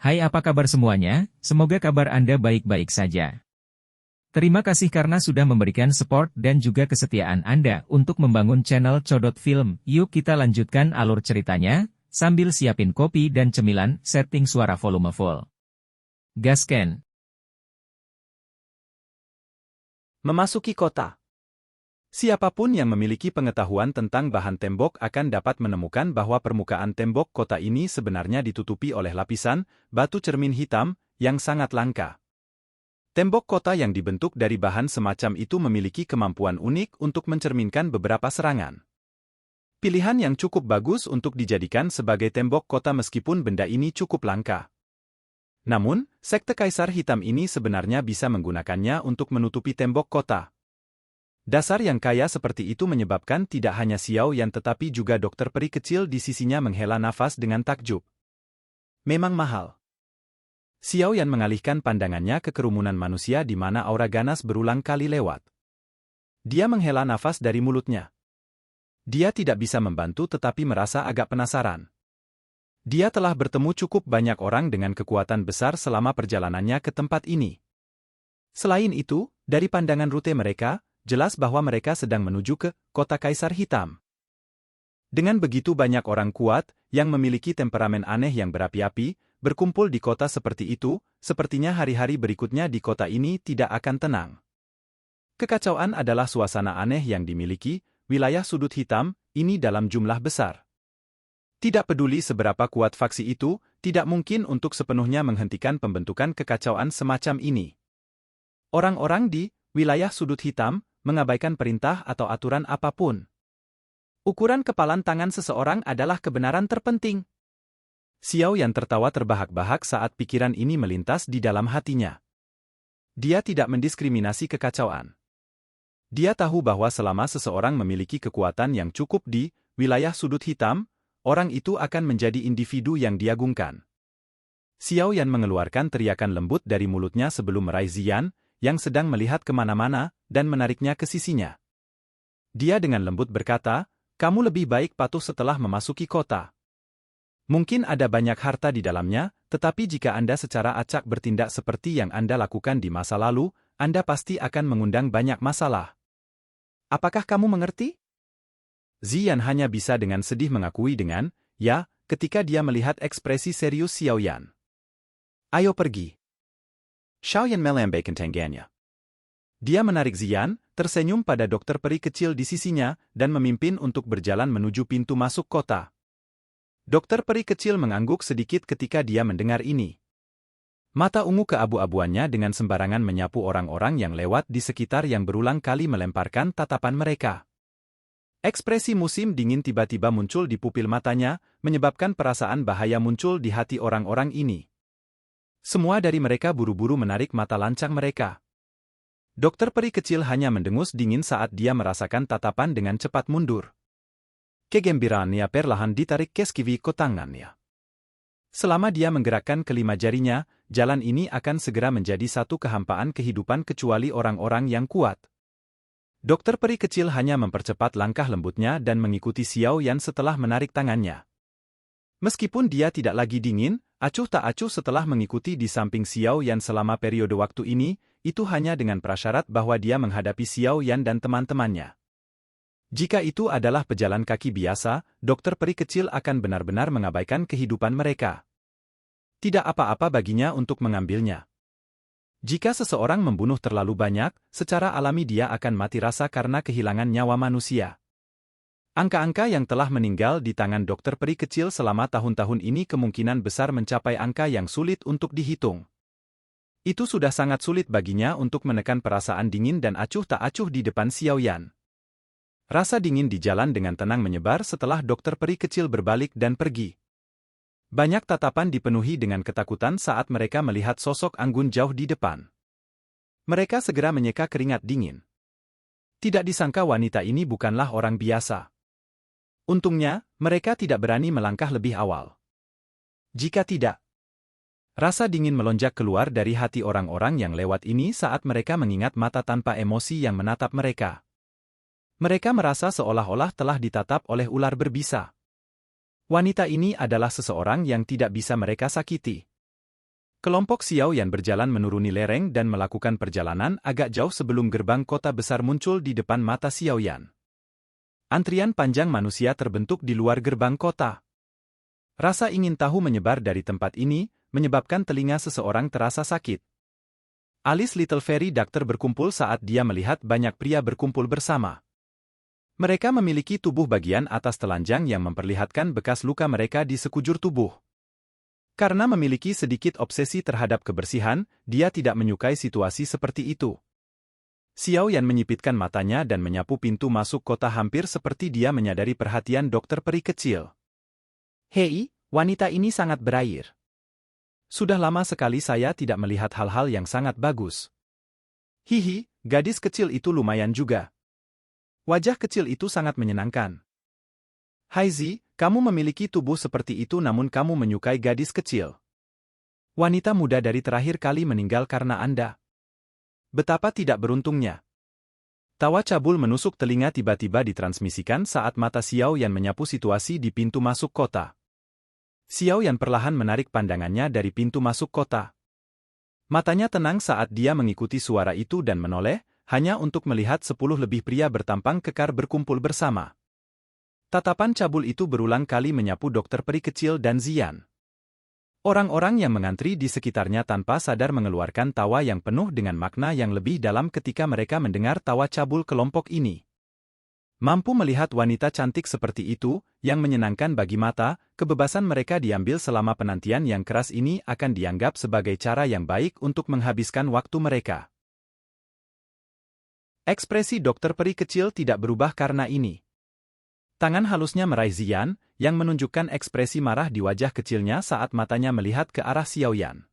Hai, apa kabar semuanya? Semoga kabar Anda baik-baik saja. Terima kasih karena sudah memberikan support dan juga kesetiaan Anda untuk membangun channel Codot Film. Yuk kita lanjutkan alur ceritanya, sambil siapin kopi dan cemilan, setting suara volume full. Gasken. Memasuki kota. Siapapun yang memiliki pengetahuan tentang bahan tembok akan dapat menemukan bahwa permukaan tembok kota ini sebenarnya ditutupi oleh lapisan batu cermin hitam yang sangat langka. Tembok kota yang dibentuk dari bahan semacam itu memiliki kemampuan unik untuk mencerminkan beberapa serangan. Pilihan yang cukup bagus untuk dijadikan sebagai tembok kota meskipun benda ini cukup langka. Namun, sekte Kaisar Hitam ini sebenarnya bisa menggunakannya untuk menutupi tembok kota. Dasar yang kaya seperti itu menyebabkan tidak hanya Xiao Yan tetapi juga dokter peri kecil di sisinya menghela nafas dengan takjub. Memang mahal. Xiao Yan mengalihkan pandangannya ke kerumunan manusia di mana aura ganas berulang kali lewat. Dia menghela nafas dari mulutnya. Dia tidak bisa membantu tetapi merasa agak penasaran. Dia telah bertemu cukup banyak orang dengan kekuatan besar selama perjalanannya ke tempat ini. Selain itu, dari pandangan rute mereka, jelas bahwa mereka sedang menuju ke kota Kaisar Hitam. Dengan begitu banyak orang kuat, yang memiliki temperamen aneh yang berapi-api, berkumpul di kota seperti itu, sepertinya hari-hari berikutnya di kota ini tidak akan tenang. Kekacauan adalah suasana aneh yang dimiliki wilayah sudut hitam ini dalam jumlah besar. Tidak peduli seberapa kuat faksi itu, tidak mungkin untuk sepenuhnya menghentikan pembentukan kekacauan semacam ini. Orang-orang di wilayah sudut hitam mengabaikan perintah atau aturan apapun. Ukuran kepalan tangan seseorang adalah kebenaran terpenting. Xiao Yan tertawa terbahak-bahak saat pikiran ini melintas di dalam hatinya. Dia tidak mendiskriminasi kekacauan. Dia tahu bahwa selama seseorang memiliki kekuatan yang cukup di wilayah sudut hitam, orang itu akan menjadi individu yang diagungkan. Xiao Yan mengeluarkan teriakan lembut dari mulutnya sebelum meraih Ziyan, yang sedang melihat kemana-mana, dan menariknya ke sisinya. Dia dengan lembut berkata, "Kamu lebih baik patuh setelah memasuki kota. Mungkin ada banyak harta di dalamnya, tetapi jika Anda secara acak bertindak seperti yang Anda lakukan di masa lalu, Anda pasti akan mengundang banyak masalah. Apakah kamu mengerti?" Ziyan hanya bisa dengan sedih mengakui dengan, "Ya," ketika dia melihat ekspresi serius Xiao Yan. "Ayo pergi." Xiao Yan melambaikan tangannya. Dia menarik Ziyan, tersenyum pada dokter peri kecil di sisinya, dan memimpin untuk berjalan menuju pintu masuk kota. Dokter peri kecil mengangguk sedikit ketika dia mendengar ini. Mata ungu keabu-abuannya dengan sembarangan menyapu orang-orang yang lewat di sekitar yang berulang kali melemparkan tatapan mereka. Ekspresi musim dingin tiba-tiba muncul di pupil matanya, menyebabkan perasaan bahaya muncul di hati orang-orang ini. Semua dari mereka buru-buru menarik mata lancang mereka. Dokter peri kecil hanya mendengus dingin saat dia merasakan tatapan dengan cepat mundur. Kegembiraannya perlahan ditarik ke skivi ke tangannya. Selama dia menggerakkan kelima jarinya, jalan ini akan segera menjadi satu kehampaan kehidupan kecuali orang-orang yang kuat. Dokter peri kecil hanya mempercepat langkah lembutnya dan mengikuti Xiao Yan setelah menarik tangannya. Meskipun dia tidak lagi dingin, acuh tak acuh setelah mengikuti di samping Xiao Yan selama periode waktu ini, itu hanya dengan prasyarat bahwa dia menghadapi Xiao Yan dan teman-temannya. Jika itu adalah pejalan kaki biasa, dokter peri kecil akan benar-benar mengabaikan kehidupan mereka. Tidak apa-apa baginya untuk mengambilnya. Jika seseorang membunuh terlalu banyak, secara alami dia akan mati rasa karena kehilangan nyawa manusia. Angka-angka yang telah meninggal di tangan dokter peri kecil selama tahun-tahun ini kemungkinan besar mencapai angka yang sulit untuk dihitung. Itu sudah sangat sulit baginya untuk menekan perasaan dingin dan acuh tak acuh di depan Xiao Yan. Rasa dingin di jalan dengan tenang menyebar setelah dokter peri kecil berbalik dan pergi. Banyak tatapan dipenuhi dengan ketakutan saat mereka melihat sosok anggun jauh di depan. Mereka segera menyeka keringat dingin. Tidak disangka wanita ini bukanlah orang biasa. Untungnya, mereka tidak berani melangkah lebih awal. Jika tidak, rasa dingin melonjak keluar dari hati orang-orang yang lewat ini saat mereka mengingat mata tanpa emosi yang menatap mereka. Mereka merasa seolah-olah telah ditatap oleh ular berbisa. Wanita ini adalah seseorang yang tidak bisa mereka sakiti. Kelompok Xiao Yan berjalan menuruni lereng dan melakukan perjalanan agak jauh sebelum gerbang kota besar muncul di depan mata Xiao Yan. Antrian panjang manusia terbentuk di luar gerbang kota. Rasa ingin tahu menyebar dari tempat ini, menyebabkan telinga seseorang terasa sakit. Alis Little Fairy Doctor berkumpul saat dia melihat banyak pria berkumpul bersama. Mereka memiliki tubuh bagian atas telanjang yang memperlihatkan bekas luka mereka di sekujur tubuh. Karena memiliki sedikit obsesi terhadap kebersihan, dia tidak menyukai situasi seperti itu. Xiao Yan menyipitkan matanya dan menyapu pintu masuk kota hampir seperti dia menyadari perhatian dokter peri kecil. Hei, wanita ini sangat berair. Sudah lama sekali saya tidak melihat hal-hal yang sangat bagus. Hihi, gadis kecil itu lumayan juga. Wajah kecil itu sangat menyenangkan. Hai Zi, kamu memiliki tubuh seperti itu namun kamu menyukai gadis kecil. Wanita muda dari terakhir kali meninggal karena Anda. Betapa tidak beruntungnya. Tawa cabul menusuk telinga tiba-tiba ditransmisikan saat mata Xiao Yan menyapu situasi di pintu masuk kota. Xiao Yan perlahan menarik pandangannya dari pintu masuk kota. Matanya tenang saat dia mengikuti suara itu dan menoleh, hanya untuk melihat 10 lebih pria bertampang kekar berkumpul bersama. Tatapan cabul itu berulang kali menyapu dokter peri kecil dan Zian. Orang-orang yang mengantri di sekitarnya tanpa sadar mengeluarkan tawa yang penuh dengan makna yang lebih dalam ketika mereka mendengar tawa cabul kelompok ini. Mampu melihat wanita cantik seperti itu, yang menyenangkan bagi mata, kebebasan mereka diambil selama penantian yang keras ini akan dianggap sebagai cara yang baik untuk menghabiskan waktu mereka. Ekspresi dokter peri kecil tidak berubah karena ini. Tangan halusnya meraih Zian, yang menunjukkan ekspresi marah di wajah kecilnya saat matanya melihat ke arah Xiao Yan.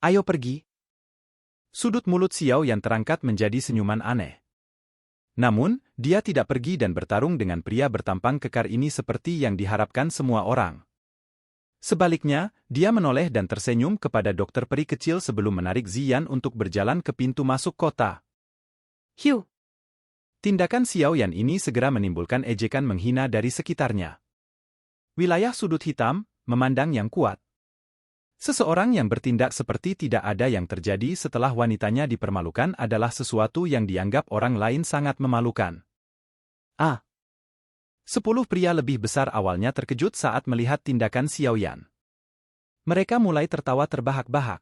Ayo pergi. Sudut mulut Xiao Yan terangkat menjadi senyuman aneh. Namun, dia tidak pergi dan bertarung dengan pria bertampang kekar ini seperti yang diharapkan semua orang. Sebaliknya, dia menoleh dan tersenyum kepada dokter peri kecil sebelum menarik Zian untuk berjalan ke pintu masuk kota. Hiu! Tindakan Xiao Yan ini segera menimbulkan ejekan menghina dari sekitarnya. Wilayah sudut hitam, memandang yang kuat. Seseorang yang bertindak seperti tidak ada yang terjadi setelah wanitanya dipermalukan adalah sesuatu yang dianggap orang lain sangat memalukan. 10 pria lebih besar awalnya terkejut saat melihat tindakan Xiao Yan. Mereka mulai tertawa terbahak-bahak.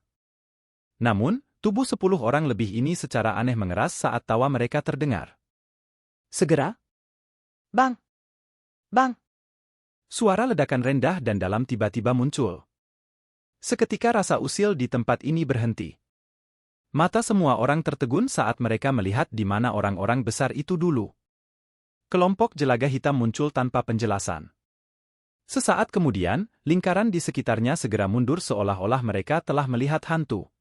Namun, tubuh 10 orang lebih ini secara aneh mengeras saat tawa mereka terdengar. Segera, bang! Bang! Suara ledakan rendah dan dalam tiba-tiba muncul. Seketika rasa usil di tempat ini berhenti. Mata semua orang tertegun saat mereka melihat di mana orang-orang besar itu dulu. Kelompok jelaga hitam muncul tanpa penjelasan. Sesaat kemudian, lingkaran di sekitarnya segera mundur seolah-olah mereka telah melihat hantu.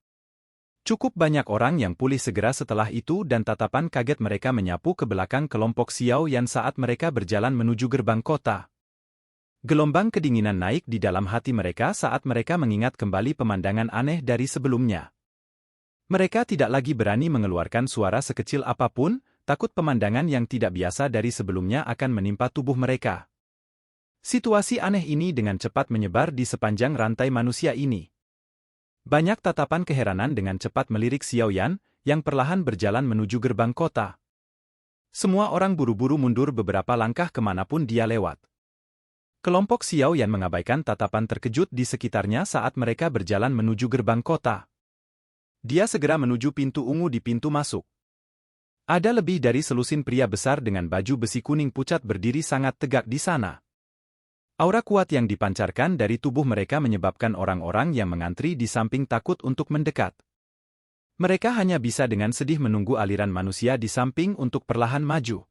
Cukup banyak orang yang pulih segera setelah itu dan tatapan kaget mereka menyapu ke belakang kelompok Xiao Yan saat mereka berjalan menuju gerbang kota. Gelombang kedinginan naik di dalam hati mereka saat mereka mengingat kembali pemandangan aneh dari sebelumnya. Mereka tidak lagi berani mengeluarkan suara sekecil apapun, takut pemandangan yang tidak biasa dari sebelumnya akan menimpa tubuh mereka. Situasi aneh ini dengan cepat menyebar di sepanjang rantai manusia ini. Banyak tatapan keheranan dengan cepat melirik Xiao Yan, yang perlahan berjalan menuju gerbang kota. Semua orang buru-buru mundur beberapa langkah kemanapun dia lewat. Kelompok Xiao Yan mengabaikan tatapan terkejut di sekitarnya saat mereka berjalan menuju gerbang kota. Dia segera menuju pintu ungu di pintu masuk. Ada lebih dari selusin pria besar dengan baju besi kuning pucat berdiri sangat tegak di sana. Aura kuat yang dipancarkan dari tubuh mereka menyebabkan orang-orang yang mengantri di samping takut untuk mendekat. Mereka hanya bisa dengan sedih menunggu aliran manusia di samping untuk perlahan maju.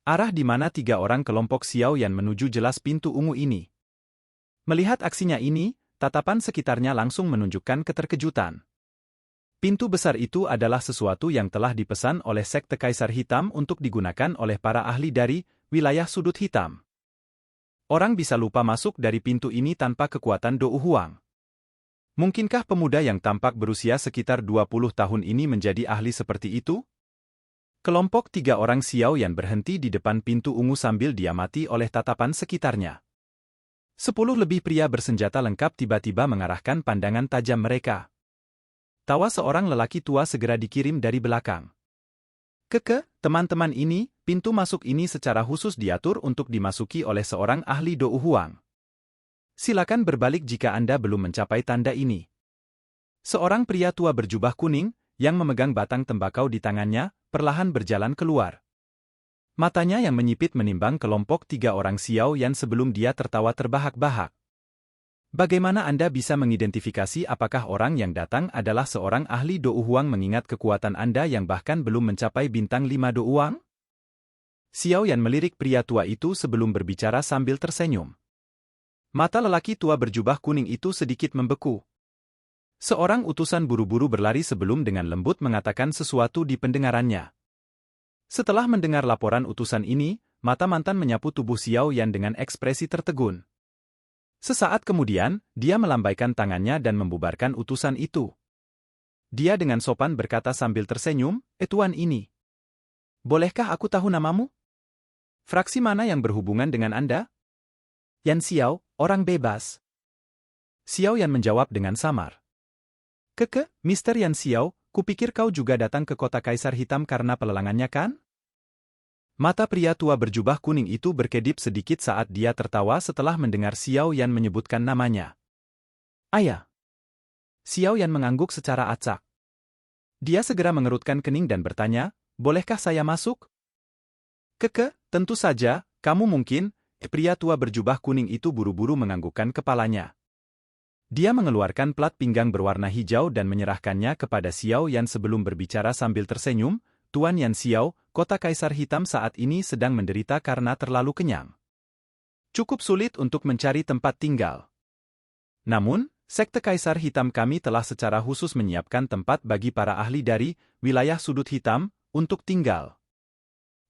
Arah di mana 3 orang kelompok Xiao Yan menuju jelas pintu ungu ini. Melihat aksinya ini, tatapan sekitarnya langsung menunjukkan keterkejutan. Pintu besar itu adalah sesuatu yang telah dipesan oleh Sekte Kaisar Hitam untuk digunakan oleh para ahli dari wilayah sudut hitam. Orang bisa lupa masuk dari pintu ini tanpa kekuatan Dou Huang. Mungkinkah pemuda yang tampak berusia sekitar 20 tahun ini menjadi ahli seperti itu? Kelompok 3 orang Xiao Yan berhenti di depan pintu ungu sambil diamati oleh tatapan sekitarnya. 10 lebih pria bersenjata lengkap tiba-tiba mengarahkan pandangan tajam mereka. Tawa seorang lelaki tua segera dikirim dari belakang. Teman-teman ini, pintu masuk ini secara khusus diatur untuk dimasuki oleh seorang ahli Dou Huang. Silakan berbalik jika Anda belum mencapai tanda ini. Seorang pria tua berjubah kuning, yang memegang batang tembakau di tangannya, perlahan berjalan keluar. Matanya yang menyipit menimbang kelompok 3 orang Xiao Yan sebelum dia tertawa terbahak-bahak. Bagaimana Anda bisa mengidentifikasi apakah orang yang datang adalah seorang ahli Dou Huang mengingat kekuatan Anda yang bahkan belum mencapai bintang 5 Dou Huang? Xiao Yan melirik pria tua itu sebelum berbicara sambil tersenyum. Mata lelaki tua berjubah kuning itu sedikit membeku. Seorang utusan buru-buru berlari sebelum dengan lembut mengatakan sesuatu di pendengarannya. Setelah mendengar laporan utusan ini, mata mantan menyapu tubuh Xiao Yan dengan ekspresi tertegun. Sesaat kemudian, dia melambaikan tangannya dan membubarkan utusan itu. Dia dengan sopan berkata sambil tersenyum, Tuan ini. Bolehkah aku tahu namamu? Fraksi mana yang berhubungan dengan Anda? Yan Xiao, orang bebas. Xiao Yan menjawab dengan samar. Mr. Yan Xiao, kupikir kau juga datang ke kota Kaisar Hitam karena pelelangannya kan? Mata pria tua berjubah kuning itu berkedip sedikit saat dia tertawa setelah mendengar Xiao Yan menyebutkan namanya. Ayah. Xiao Yan mengangguk secara acak. Dia segera mengerutkan kening dan bertanya, bolehkah saya masuk? Tentu saja, kamu mungkin. Pria tua berjubah kuning itu buru-buru menganggukkan kepalanya. Dia mengeluarkan plat pinggang berwarna hijau dan menyerahkannya kepada Xiao Yan sebelum berbicara sambil tersenyum, Tuan Yan Xiao, kota Kaisar Hitam saat ini sedang menderita karena terlalu kenyang. Cukup sulit untuk mencari tempat tinggal. Namun, Sekte Kaisar Hitam kami telah secara khusus menyiapkan tempat bagi para ahli dari wilayah sudut hitam untuk tinggal.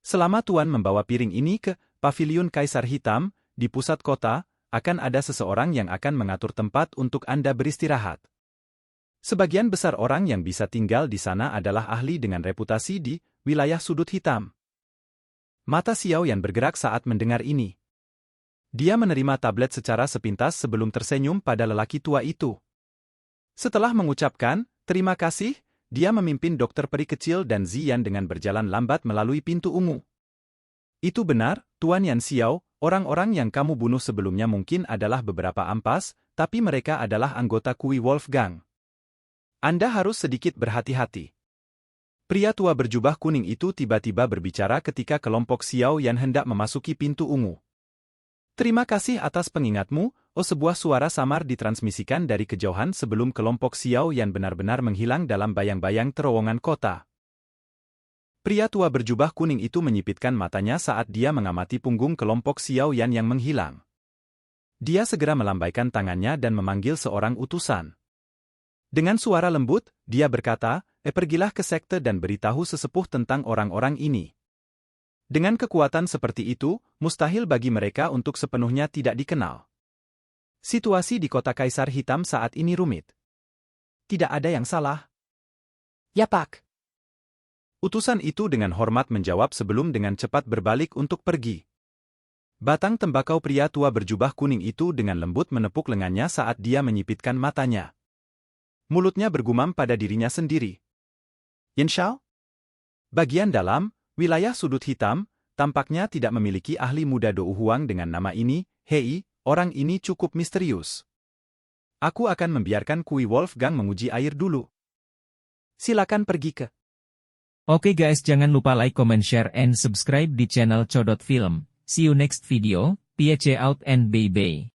Selama Tuan membawa piring ini ke Paviliun Kaisar Hitam, di pusat kota, akan ada seseorang yang akan mengatur tempat untuk Anda beristirahat. Sebagian besar orang yang bisa tinggal di sana adalah ahli dengan reputasi di wilayah sudut hitam. Mata Xiao Yan bergerak saat mendengar ini. Dia menerima tablet secara sepintas sebelum tersenyum pada lelaki tua itu. Setelah mengucapkan, terima kasih, dia memimpin dokter peri kecil dan Ziyan dengan berjalan lambat melalui pintu ungu. Itu benar, Tuan Yan Xiao, orang-orang yang kamu bunuh sebelumnya mungkin adalah beberapa ampas, tapi mereka adalah anggota Kui Wolf Gang. Anda harus sedikit berhati-hati. Pria tua berjubah kuning itu tiba-tiba berbicara ketika kelompok Xiao Yan hendak memasuki pintu ungu. Terima kasih atas pengingatmu, sebuah suara samar ditransmisikan dari kejauhan sebelum kelompok Xiao Yan benar-benar menghilang dalam bayang-bayang terowongan kota. Pria tua berjubah kuning itu menyipitkan matanya saat dia mengamati punggung kelompok Xiao Yan yang menghilang. Dia segera melambaikan tangannya dan memanggil seorang utusan. Dengan suara lembut, dia berkata, pergilah ke sekte dan beritahu sesepuh tentang orang-orang ini. Dengan kekuatan seperti itu, mustahil bagi mereka untuk sepenuhnya tidak dikenal. Situasi di kota Kaisar Hitam saat ini rumit. Tidak ada yang salah. Ya Pak. Utusan itu dengan hormat menjawab sebelum dengan cepat berbalik untuk pergi. Batang tembakau pria tua berjubah kuning itu dengan lembut menepuk lengannya saat dia menyipitkan matanya. Mulutnya bergumam pada dirinya sendiri. Yan Xiao? Bagian dalam, wilayah sudut hitam, tampaknya tidak memiliki ahli muda Dou Huang dengan nama ini. Hei, orang ini cukup misterius. Aku akan membiarkan Kui Wolf Gang menguji air dulu. Silakan pergi ke. Oke guys, jangan lupa like, comment, share, and subscribe di channel Codot Film. See you next video, peace out and bye-bye.